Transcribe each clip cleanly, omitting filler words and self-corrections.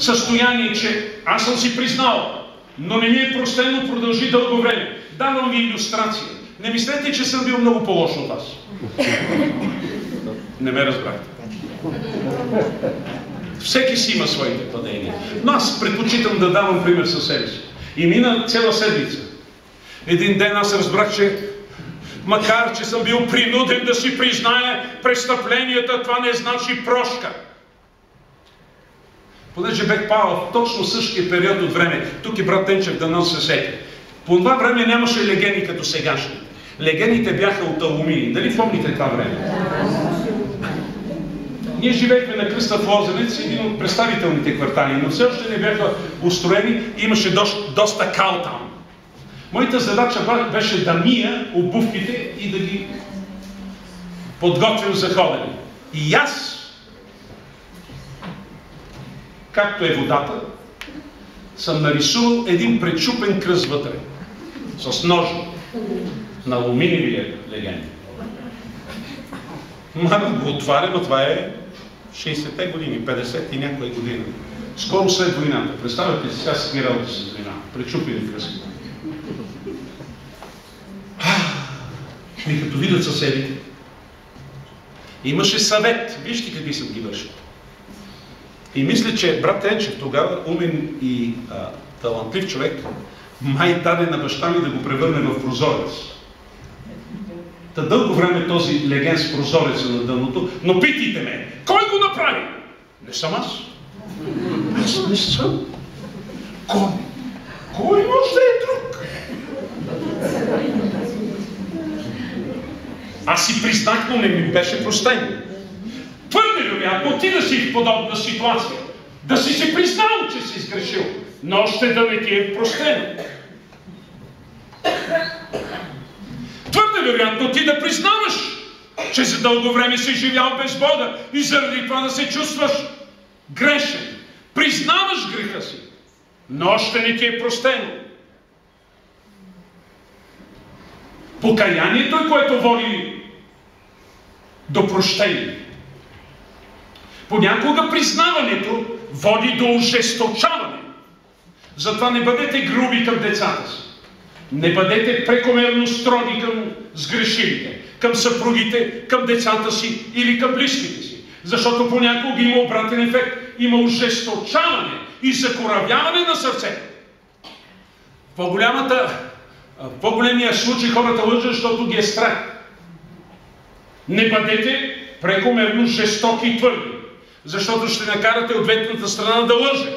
състояние, че аз съм си признал, но не ми е простено, продължи дълго време. Давам ви илюстрация. Не мислете, че съм бил много по-лош от вас. Не ме разбрахте. Всеки си има своите падения. Но аз предпочитам да давам пример със себе си. И мина цяла седмица. Един ден аз разбрах, че макар че съм бил принуден да си призная престъпленията, това не значи прошка. Понеже бех пал в точно същия период от време, тук и брат Тенчев да нас се сети. По това време нямаше легени като сегашни. Легените бяха от алуминий. Дали помните това време? Ние живеехме на Кръстов Лозенец, един от представителните квартали, но все още не бяха устроени, имаше доста кал там. Моята задача беше да мия обувките и да ги подготвям за ходене. И аз, както е водата, съм нарисувал един пречупен кръст вътре. С нож на алуминиевия леген. Мама го отварям, а това е 60-те години, 50 и някоя година. Скоро след войната. Представяте си, сега си работа с война. Пречупени кръст. И като видят съседите, имаше съвет. Вижте какви съм ги вършил. И мисля, че брат Енчев тогава, умен и талантлив човек, май даде на баща ми да го превърне в прозорец. Та дълго време този леген с прозореца на дъното, но питайте ме, кой го направи? Не съм аз. Аз не съм. Кой? Кой може да е друг? Аз си признах, но не ми беше простено. Твърде вероятно ти да си в подобна ситуация. Да си се признал, че си сгрешил, но още да не ти е простено. Твърде вероятно ти да признаваш, че за дълго време си живял без Бога и заради това да се чувстваш грешен. Признаваш греха си, но още не ти е простено. Покаянието е, което води до прощение. Понякога признаването води до ожесточаване. Затова не бъдете груби към децата си. Не бъдете прекомерно строги към сгрешилите, към съпругите, към децата си или към близките си. Защото понякога има обратен ефект. Има ожесточаване и закоравяване на сърцето. В по-големия случай хората лъжат, защото ги е страх. Не бъдете прекомерно жестоки и твърди, защото ще накарате ответната страна да лъже.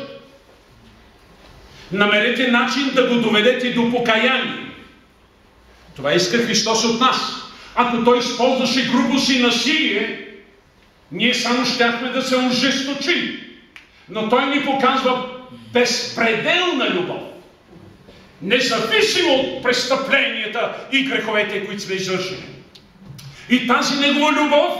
Намерете начин да го доведете до покаяние. Това иска Христос от нас. Ако Той използваше грубост и насилие, ние само щяхме да се ожесточим. Но Той ни показва безпределна любов. Независимо от престъпленията и греховете, които сме извършили. И тази Негова любов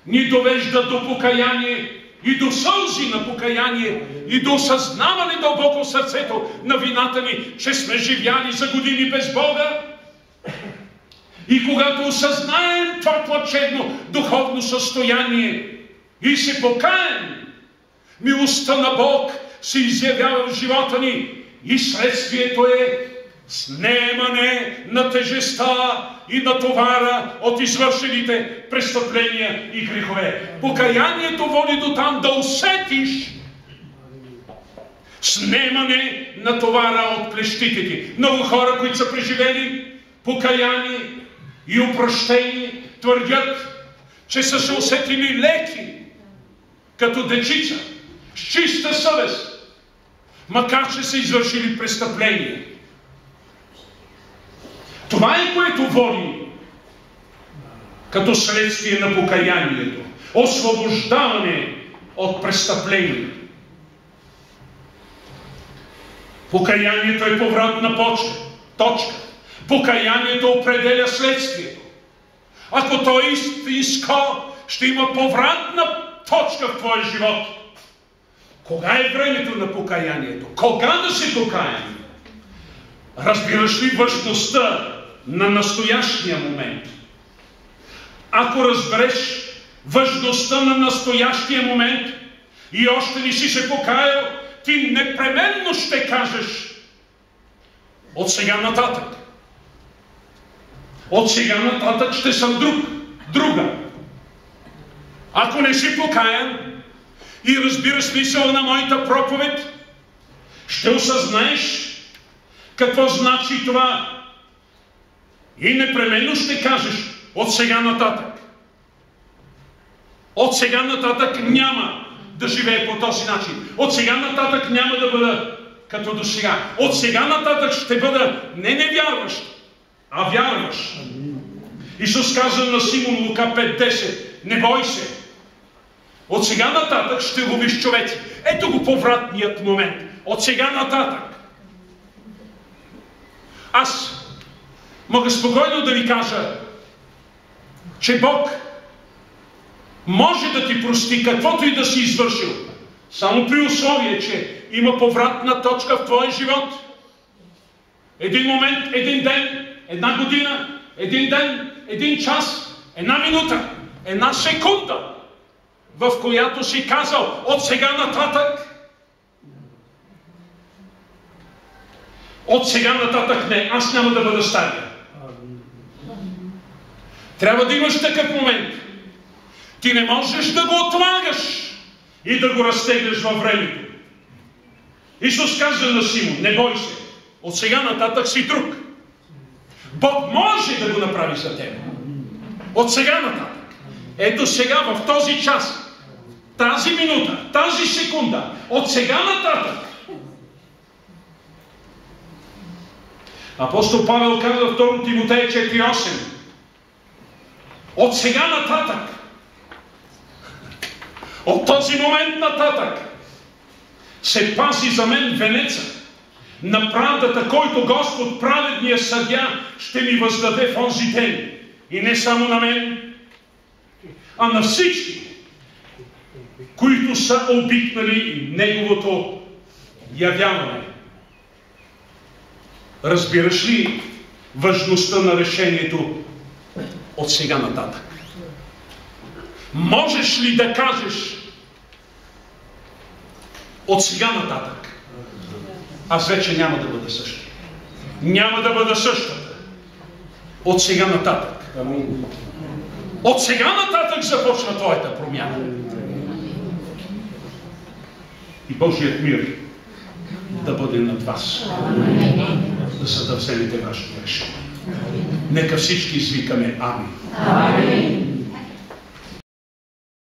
ни довежда до покаяние и до сълзи на покаяние и до осъзнаване дълбоко в сърцето на вината ни, че сме живяли за години без Бога. И когато осъзнаем това плачевно духовно състояние и се покаем, милостта на Бог се изявява в живота ни и следствието е снемане на тежестта и на товара от извършените престъпления и грехове. Покаянието води до там да усетиш снемане на товара от плещите ти. Много хора, които са преживели покаяние и опрощение, твърдят, че са се усетили леки, като дечица, с чиста съвест, макар че са извършили престъпление. Това е, което води като следствие на покаянието. Освобождаване от престъпление. Покаянието е повратна точка. Покаянието определя следствието. Ако то е истинско, ще има повратна точка в твоя живот. Кога е времето на покаянието? Кога да се покаем? Разбираш ли важността на настоящия момент? Ако разбереш важността на настоящия момент, и още не си се покаял, ти непременно ще кажеш от сега нататък. От сега нататък ще съм друга. Ако не си покаян и разбираш смисъла на моята проповед, ще осъзнаеш какво значи това и непременно ще кажеш от сега нататък. От сега нататък няма да живее по този начин. От сега нататък няма да бъда като до сега. От сега нататък ще бъда не невярващ, а вярващ. Исус каза на Симон, Лука 5:10, не бой се. От сега нататък ще ловиш човеци. Ето го повратният момент. От сега нататък. Аз мога спокойно да ви кажа, че Бог може да ти прости каквото и да си извършил, само при условие, че има повратна точка в твоя живот. Един момент, един ден, една година, един ден, един час, една минута, една секунда, в която си казал от сега нататък. От сега нататък не, аз няма да бъда стария. Трябва да имаш такъв момент. Ти не можеш да го отлагаш и да го разтегляш във времето. Исус каза на Симон, не бой се, от сега нататък си друг. Бог може да го направи за теб. От сега нататък. Ето сега, в този час, тази минута, тази секунда, от сега нататък. Апостол Павел казва в 2 Тимотея 4:8. От сега нататък. От този момент нататък се пази за мен венеца на правдата, който Господ, праведния съдия, ще ми въздаде в онзи ден. И не само на мен, а на всички, които са обикнали Неговото явяване. Разбираш ли важността на решението от сега нататък? Можеш ли да кажеш от сега нататък? Аз вече няма да бъда същата. Няма да бъда същата. От сега нататък. От сега нататък започна твоята промяна. И Божият мир да бъде над вас. Да са да вземете вашето решение. Нека всички извикаме Амин.